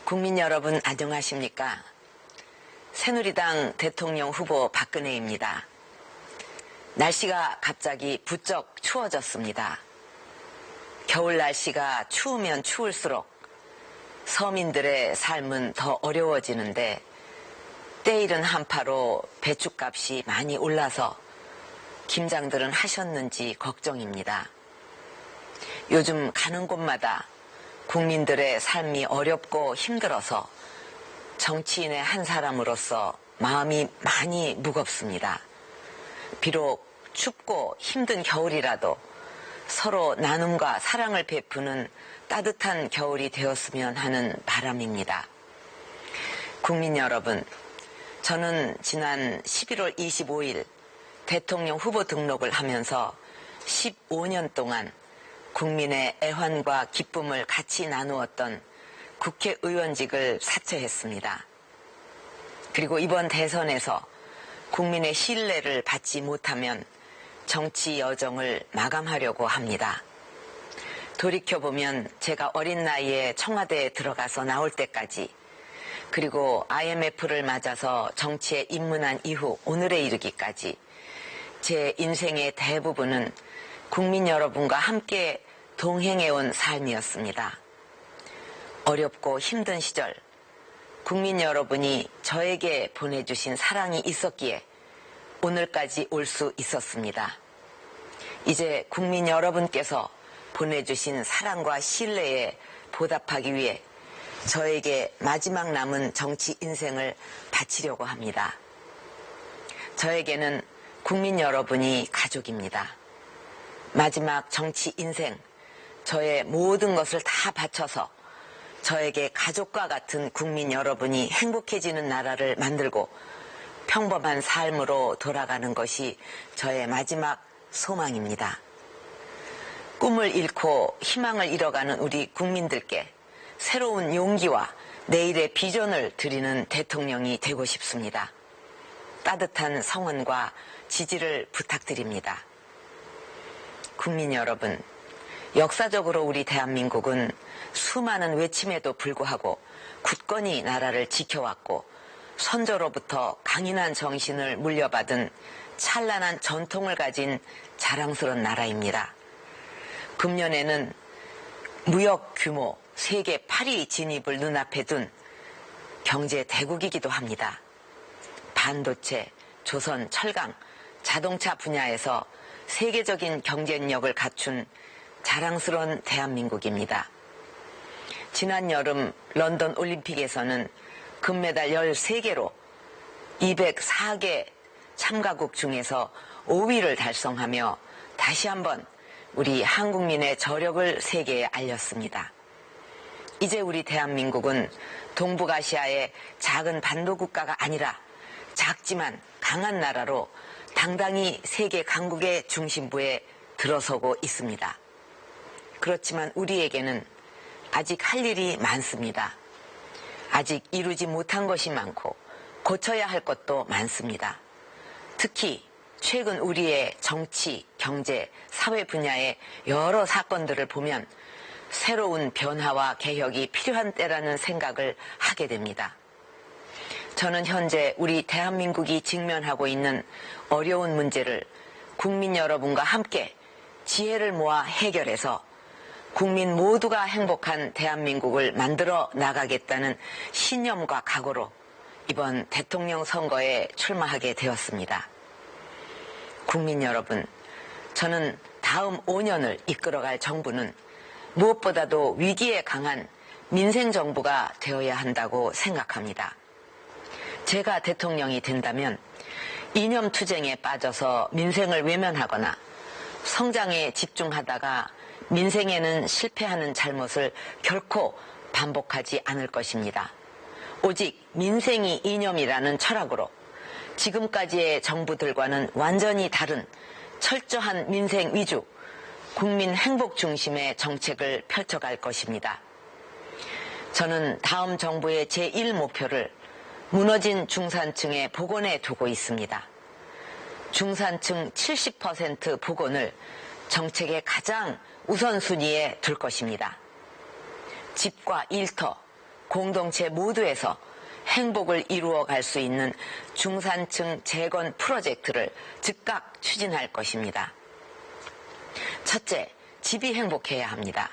국민 여러분 안녕하십니까? 새누리당 대통령 후보 박근혜입니다. 날씨가 갑자기 부쩍 추워졌습니다. 겨울 날씨가 추우면 추울수록 서민들의 삶은 더 어려워지는데 때이른 한파로 배춧값이 많이 올라서 김장들은 하셨는지 걱정입니다. 요즘 가는 곳마다 국민들의 삶이 어렵고 힘들어서 정치인의 한 사람으로서 마음이 많이 무겁습니다. 비록 춥고 힘든 겨울이라도 서로 나눔과 사랑을 베푸는 따뜻한 겨울이 되었으면 하는 바람입니다. 국민 여러분, 저는 지난 11월 25일 대통령 후보 등록을 하면서 15년 동안 국민의 애환과 기쁨을 같이 나누었던 국회의원직을 사퇴했습니다. 그리고 이번 대선에서 국민의 신뢰를 받지 못하면 정치 여정을 마감하려고 합니다. 돌이켜보면 제가 어린 나이에 청와대에 들어가서 나올 때까지, 그리고 IMF를 맞아서 정치에 입문한 이후 오늘에 이르기까지 제 인생의 대부분은 국민 여러분과 함께 동행해온 삶이었습니다. 어렵고 힘든 시절 국민 여러분이 저에게 보내주신 사랑이 있었기에 오늘까지 올 수 있었습니다. 이제 국민 여러분께서 보내주신 사랑과 신뢰에 보답하기 위해 저에게 마지막 남은 정치 인생을 바치려고 합니다. 저에게는 국민 여러분이 가족입니다. 마지막 정치 인생, 저의 모든 것을 다 바쳐서 저에게 가족과 같은 국민 여러분이 행복해지는 나라를 만들고 평범한 삶으로 돌아가는 것이 저의 마지막 소망입니다. 꿈을 잃고 희망을 잃어가는 우리 국민들께 새로운 용기와 내일의 비전을 드리는 대통령이 되고 싶습니다. 따뜻한 성원과 지지를 부탁드립니다. 국민 여러분, 역사적으로 우리 대한민국은 수많은 외침에도 불구하고 굳건히 나라를 지켜왔고 선조로부터 강인한 정신을 물려받은 찬란한 전통을 가진 자랑스러운 나라입니다. 금년에는 무역 규모 세계 8위 진입을 눈앞에 둔 경제 대국이기도 합니다. 반도체, 조선, 철강, 자동차 분야에서 세계적인 경쟁력을 갖춘 자랑스러운 대한민국입니다. 지난 여름 런던 올림픽에서는 금메달 13개로 204개 참가국 중에서 5위를 달성하며 다시 한번 우리 한국민의 저력을 세계에 알렸습니다. 이제 우리 대한민국은 동북아시아의 작은 반도국가가 아니라 작지만 강한 나라로 당당히 세계 강국의 중심부에 들어서고 있습니다. 그렇지만 우리에게는 아직 할 일이 많습니다. 아직 이루지 못한 것이 많고 고쳐야 할 것도 많습니다. 특히 최근 우리의 정치, 경제, 사회 분야의 여러 사건들을 보면 새로운 변화와 개혁이 필요한 때라는 생각을 하게 됩니다. 저는 현재 우리 대한민국이 직면하고 있는 어려운 문제를 국민 여러분과 함께 지혜를 모아 해결해서 국민 모두가 행복한 대한민국을 만들어 나가겠다는 신념과 각오로 이번 대통령 선거에 출마하게 되었습니다. 국민 여러분, 저는 다음 5년을 이끌어갈 정부는 무엇보다도 위기에 강한 민생정부가 되어야 한다고 생각합니다. 제가 대통령이 된다면 이념투쟁에 빠져서 민생을 외면하거나 성장에 집중하다가 민생에는 실패하는 잘못을 결코 반복하지 않을 것입니다. 오직 민생이 이념이라는 철학으로 지금까지의 정부들과는 완전히 다른 철저한 민생 위주, 국민 행복 중심의 정책을 펼쳐갈 것입니다. 저는 다음 정부의 제1목표를 무너진 중산층의 복원에 두고 있습니다. 중산층 70% 복원을 정책의 가장 우선순위에 둘 것입니다. 집과 일터, 공동체 모두에서 행복을 이루어 갈 수 있는 중산층 재건 프로젝트를 즉각 추진할 것입니다. 첫째, 집이 행복해야 합니다.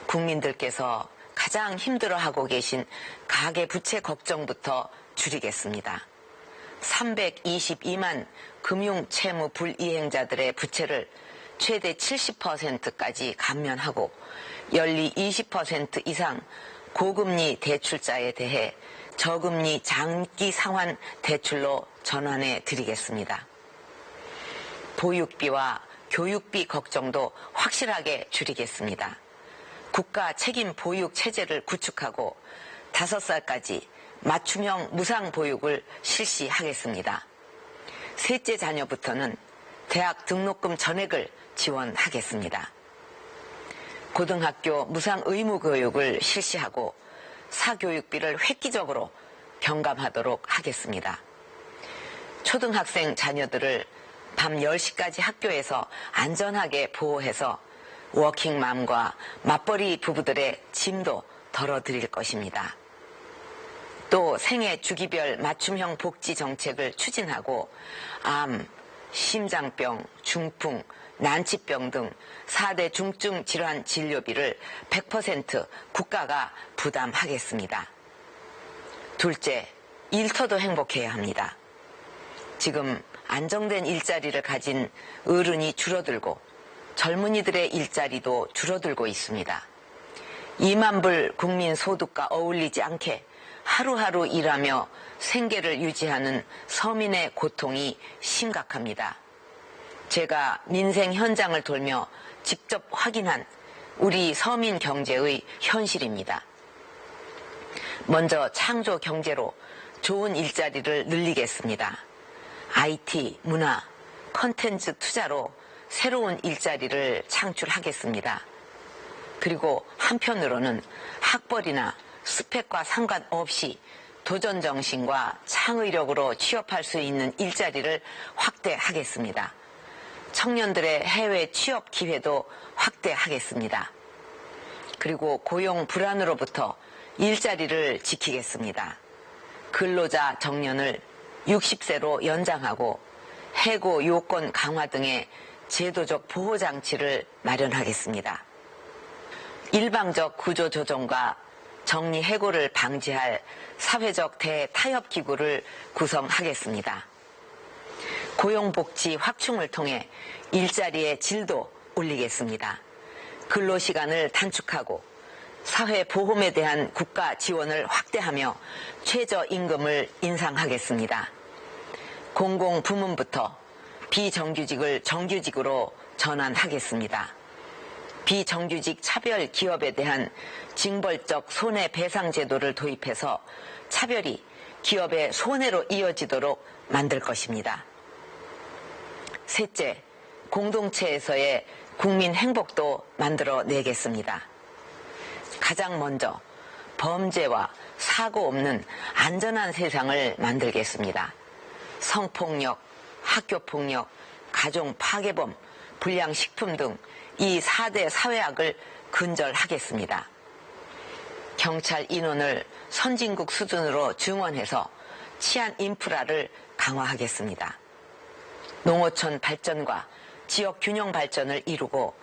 국민들께서 가장 힘들어하고 계신 가계부채 걱정부터 줄이겠습니다. 322만 금융채무 불이행자들의 부채를 최대 70%까지 감면하고 연리 20% 이상 고금리 대출자에 대해 저금리 장기 상환 대출로 전환해 드리겠습니다. 보육비와 교육비 걱정도 확실하게 줄이겠습니다. 국가 책임 보육 체제를 구축하고 5살까지 맞춤형 무상 보육을 실시하겠습니다. 셋째 자녀부터는 대학 등록금 전액을 지원하겠습니다. 고등학교 무상 의무 교육을 실시하고 사교육비를 획기적으로 경감하도록 하겠습니다. 초등학생 자녀들을 밤 10시까지 학교에서 안전하게 보호해서 워킹맘과 맞벌이 부부들의 짐도 덜어드릴 것입니다. 또 생애 주기별 맞춤형 복지 정책을 추진하고 암, 심장병, 중풍, 난치병 등 4대 중증 질환 진료비를 100% 국가가 부담하겠습니다. 둘째, 일터도 행복해야 합니다. 지금 안정된 일자리를 가진 어른이 줄어들고 젊은이들의 일자리도 줄어들고 있습니다. 2만 불 국민 소득과 어울리지 않게 하루하루 일하며 생계를 유지하는 서민의 고통이 심각합니다. 제가 민생 현장을 돌며 직접 확인한 우리 서민 경제의 현실입니다. 먼저 창조 경제로 좋은 일자리를 늘리겠습니다. IT, 문화, 콘텐츠 투자로 새로운 일자리를 창출하겠습니다. 그리고 한편으로는 학벌이나 스펙과 상관없이 도전 정신과 창의력으로 취업할 수 있는 일자리를 확대하겠습니다. 청년들의 해외 취업 기회도 확대하겠습니다. 그리고 고용 불안으로부터 일자리를 지키겠습니다. 근로자 정년을 60세로 연장하고 해고 요건 강화 등의 제도적 보호장치를 마련하겠습니다. 일방적 구조조정과 정리해고를 방지할 사회적 대타협기구를 구성하겠습니다. 고용복지 확충을 통해 일자리의 질도 올리겠습니다. 근로시간을 단축하고 사회보험에 대한 국가 지원을 확대하며 최저임금을 인상하겠습니다. 공공부문부터 비정규직을 정규직으로 전환하겠습니다. 비정규직 차별 기업에 대한 징벌적 손해배상 제도를 도입해서 차별이 기업의 손해로 이어지도록 만들 것입니다. 셋째, 공동체에서의 국민 행복도 만들어내겠습니다. 가장 먼저 범죄와 사고 없는 안전한 세상을 만들겠습니다. 성폭력, 학교폭력, 가정파괴범, 불량식품 등 이 4대 사회악을 근절하겠습니다. 경찰 인원을 선진국 수준으로 증원해서 치안 인프라를 강화하겠습니다. 농어촌 발전과 지역 균형 발전을 이루고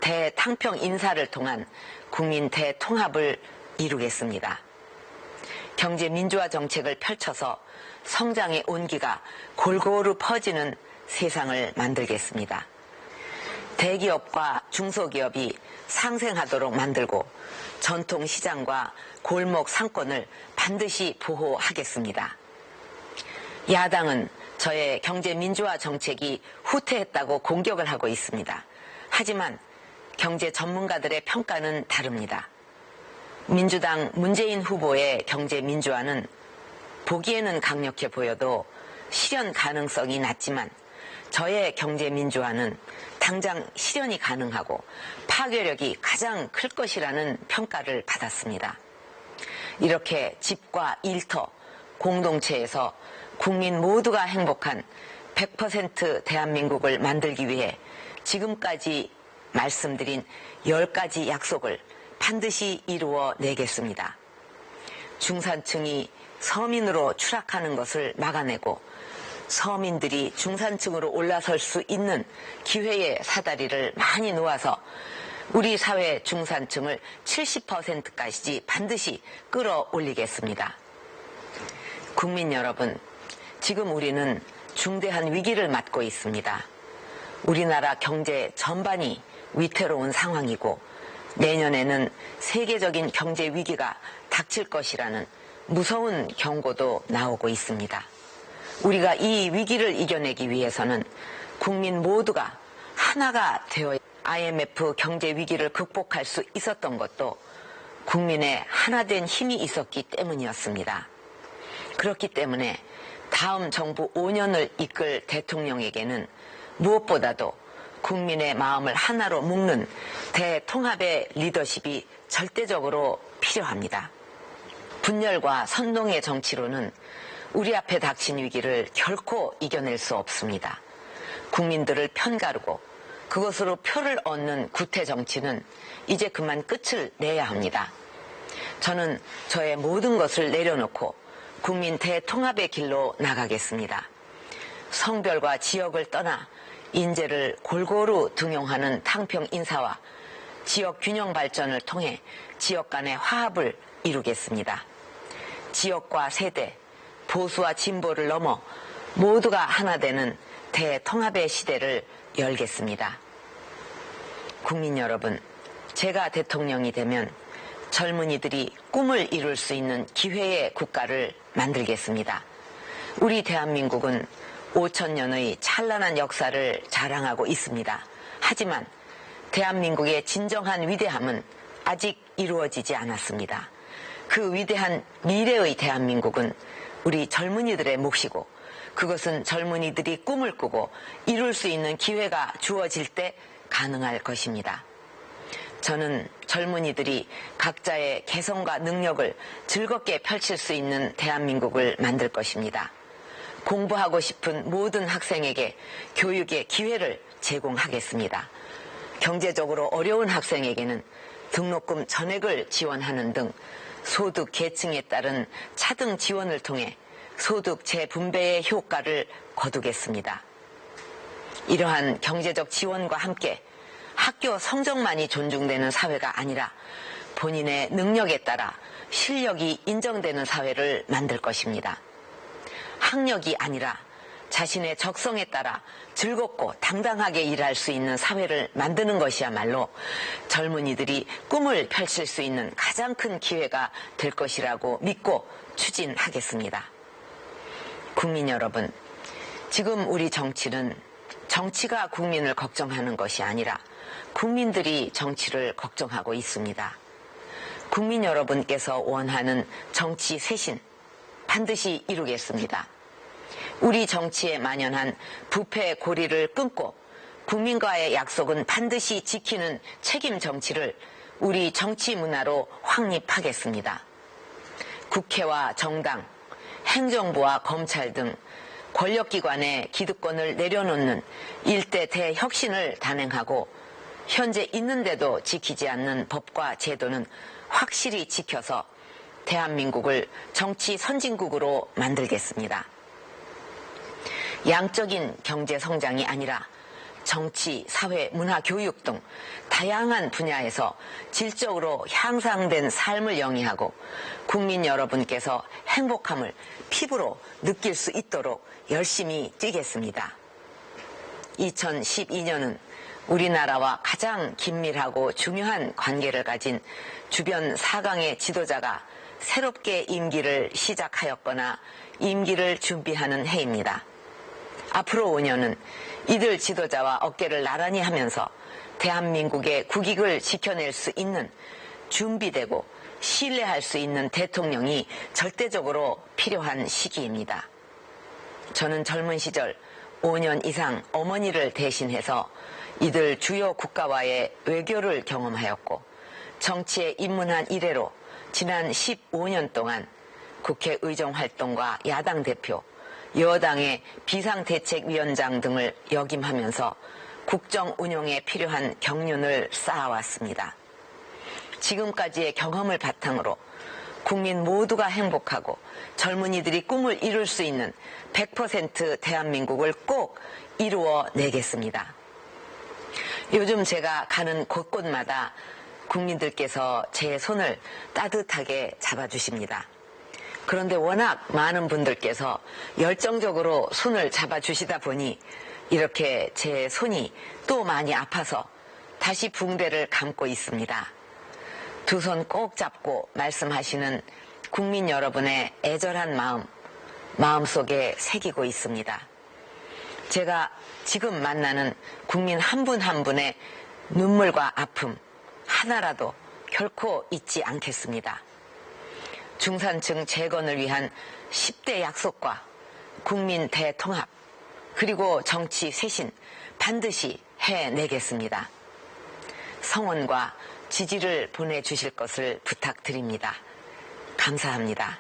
대탕평 인사를 통한 국민 대통합을 이루겠습니다. 경제 민주화 정책을 펼쳐서 성장의 온기가 골고루 퍼지는 세상을 만들겠습니다. 대기업과 중소기업이 상생하도록 만들고 전통시장과 골목 상권을 반드시 보호하겠습니다. 야당은 저의 경제 민주화 정책이 후퇴했다고 공격을 하고 있습니다. 하지만 경제 전문가들의 평가는 다릅니다. 민주당 문재인 후보의 경제 민주화는 보기에는 강력해 보여도 실현 가능성이 낮지만 저의 경제 민주화는 당장 실현이 가능하고 파괴력이 가장 클 것이라는 평가를 받았습니다. 이렇게 집과 일터, 공동체에서 국민 모두가 행복한 100% 대한민국을 만들기 위해 지금까지 말씀드린 10가지 약속을 반드시 이루어 내겠습니다. 중산층이 서민으로 추락하는 것을 막아내고 서민들이 중산층으로 올라설 수 있는 기회의 사다리를 많이 놓아서 우리 사회 중산층을 70%까지 반드시 끌어올리겠습니다. 국민 여러분, 지금 우리는 중대한 위기를 맞고 있습니다. 우리나라 경제 전반이 위태로운 상황이고 내년에는 세계적인 경제 위기가 닥칠 것이라는 무서운 경고도 나오고 있습니다. 우리가 이 위기를 이겨내기 위해서는 국민 모두가 하나가 되어 IMF 경제 위기를 극복할 수 있었던 것도 국민의 하나된 힘이 있었기 때문이었습니다. 그렇기 때문에 다음 정부 5년을 이끌 대통령에게는 무엇보다도 국민의 마음을 하나로 묶는 대통합의 리더십이 절대적으로 필요합니다. 분열과 선동의 정치로는 우리 앞에 닥친 위기를 결코 이겨낼 수 없습니다. 국민들을 편가르고 그것으로 표를 얻는 구태 정치는 이제 그만 끝을 내야 합니다. 저는 저의 모든 것을 내려놓고 국민 대통합의 길로 나가겠습니다. 성별과 지역을 떠나 인재를 골고루 등용하는 탕평 인사와 지역 균형 발전을 통해 지역 간의 화합을 이루겠습니다. 지역과 세대, 보수와 진보를 넘어 모두가 하나 되는 대통합의 시대를 열겠습니다. 국민 여러분, 제가 대통령이 되면 젊은이들이 꿈을 이룰 수 있는 기회의 국가를 만들겠습니다. 우리 대한민국은 5,000년의 찬란한 역사를 자랑하고 있습니다. 하지만 대한민국의 진정한 위대함은 아직 이루어지지 않았습니다. 그 위대한 미래의 대한민국은 우리 젊은이들의 몫이고 그것은 젊은이들이 꿈을 꾸고 이룰 수 있는 기회가 주어질 때 가능할 것입니다. 저는 젊은이들이 각자의 개성과 능력을 즐겁게 펼칠 수 있는 대한민국을 만들 것입니다. 공부하고 싶은 모든 학생에게 교육의 기회를 제공하겠습니다. 경제적으로 어려운 학생에게는 등록금 전액을 지원하는 등 소득 계층에 따른 차등 지원을 통해 소득 재분배의 효과를 거두겠습니다. 이러한 경제적 지원과 함께 학교 성적만이 존중되는 사회가 아니라 본인의 능력에 따라 실력이 인정되는 사회를 만들 것입니다. 학력이 아니라 자신의 적성에 따라 즐겁고 당당하게 일할 수 있는 사회를 만드는 것이야말로 젊은이들이 꿈을 펼칠 수 있는 가장 큰 기회가 될 것이라고 믿고 추진하겠습니다. 국민 여러분, 지금 우리 정치는 정치가 국민을 걱정하는 것이 아니라 국민들이 정치를 걱정하고 있습니다. 국민 여러분께서 원하는 정치 쇄신 반드시 이루겠습니다. 우리 정치에 만연한 부패 고리를 끊고 국민과의 약속은 반드시 지키는 책임 정치를 우리 정치 문화로 확립하겠습니다. 국회와 정당, 행정부와 검찰 등 권력기관의 기득권을 내려놓는 일대 대혁신을 단행하고 현재 있는데도 지키지 않는 법과 제도는 확실히 지켜서 대한민국을 정치 선진국으로 만들겠습니다. 양적인 경제 성장이 아니라 정치, 사회, 문화, 교육 등 다양한 분야에서 질적으로 향상된 삶을 영위하고 국민 여러분께서 행복함을 피부로 느낄 수 있도록 열심히 뛰겠습니다. 2012년은 우리나라와 가장 긴밀하고 중요한 관계를 가진 주변 4강의 지도자가 새롭게 임기를 시작하였거나 임기를 준비하는 해입니다. 앞으로 5년은 이들 지도자와 어깨를 나란히 하면서 대한민국의 국익을 지켜낼 수 있는 준비되고 신뢰할 수 있는 대통령이 절대적으로 필요한 시기입니다. 저는 젊은 시절 5년 이상 어머니를 대신해서 이들 주요 국가와의 외교를 경험하였고 정치에 입문한 이래로 지난 15년 동안 국회 의정활동과 야당 대표, 여당의 비상대책위원장 등을 역임하면서 국정 운영에 필요한 경륜을 쌓아왔습니다. 지금까지의 경험을 바탕으로 국민 모두가 행복하고 젊은이들이 꿈을 이룰 수 있는 100% 대한민국을 꼭 이루어내겠습니다. 요즘 제가 가는 곳곳마다 국민들께서 제 손을 따뜻하게 잡아주십니다. 그런데 워낙 많은 분들께서 열정적으로 손을 잡아주시다 보니 이렇게 제 손이 또 많이 아파서 다시 붕대를 감고 있습니다. 두 손 꼭 잡고 말씀하시는 국민 여러분의 애절한 마음속에 새기고 있습니다. 제가 지금 만나는 국민 한 분 한 분의 눈물과 아픔 하나라도 결코 잊지 않겠습니다. 중산층 재건을 위한 10대 약속과 국민 대통합 그리고 정치 쇄신 반드시 해내겠습니다. 성원과 지지를 보내주실 것을 부탁드립니다. 감사합니다.